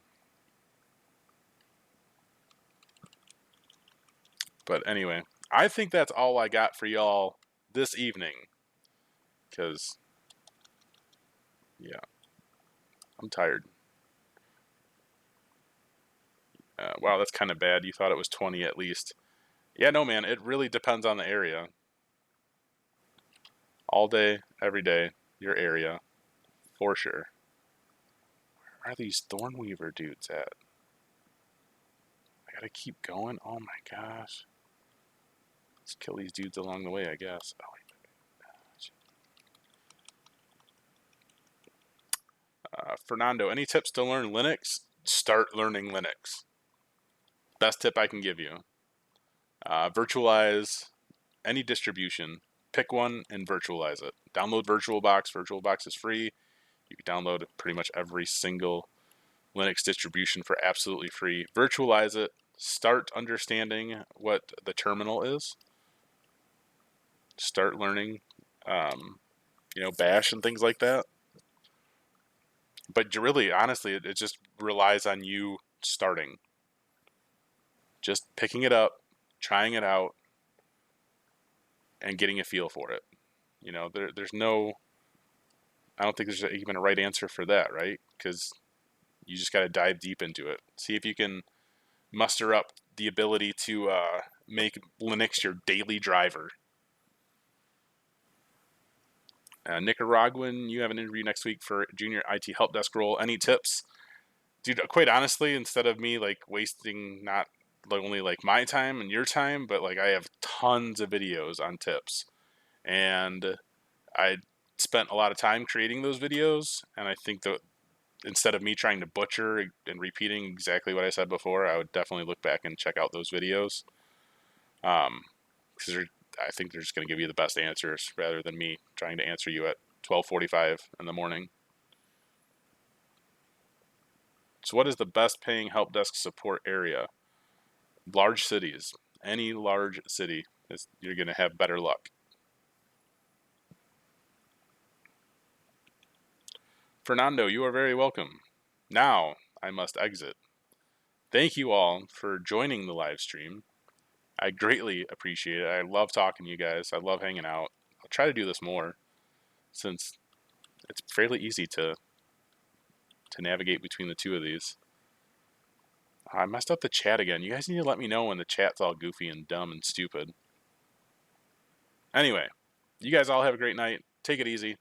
But anyway, I think that's all I got for y'all this evening. Because, yeah, I'm tired. Wow, that's kind of bad. You thought it was 20 at least. Yeah, no, man, it really depends on the area. All day, every day, your area, for sure. Where are these Thornweaver dudes at? I gotta keep going? Oh my gosh. Let's kill these dudes along the way, I guess. Oh, Fernando, any tips to learn Linux? Start learning Linux. Best tip I can give you. Virtualize any distribution. Pick one and virtualize it. Download VirtualBox. VirtualBox is free. You can download pretty much every single Linux distribution for absolutely free. Virtualize it. Start understanding what the terminal is. Start learning, Bash and things like that. But really, honestly, it just relies on you starting. Just picking it up, trying it out, and getting a feel for it. There's no, I don't think there's even a right answer for that, right? Because you just got to dive deep into it. See if you can muster up the ability to make Linux your daily driver. Nicaraguan, you have an interview next week for junior IT help desk role. Any tips? Dude, quite honestly, instead of me like wasting not only like my time and your time, but like I have tons of videos on tips. And I spent a lot of time creating those videos, and I think that instead of me trying to butcher and repeating exactly what I said before, I would definitely look back and check out those videos. Because I think they're just going to give you the best answers rather than me trying to answer you at 12:45 in the morning. So what is the best paying help desk support area? Large cities. Any large city, you're going to have better luck. Fernando, you are very welcome. Now I must exit. Thank you all for joining the live stream. I greatly appreciate it. I love talking to you guys. I love hanging out. I'll try to do this more since it's fairly easy to navigate between the two of these. I messed up the chat again. You guys need to let me know when the chat's all goofy and dumb and stupid. Anyway, you guys all have a great night. Take it easy.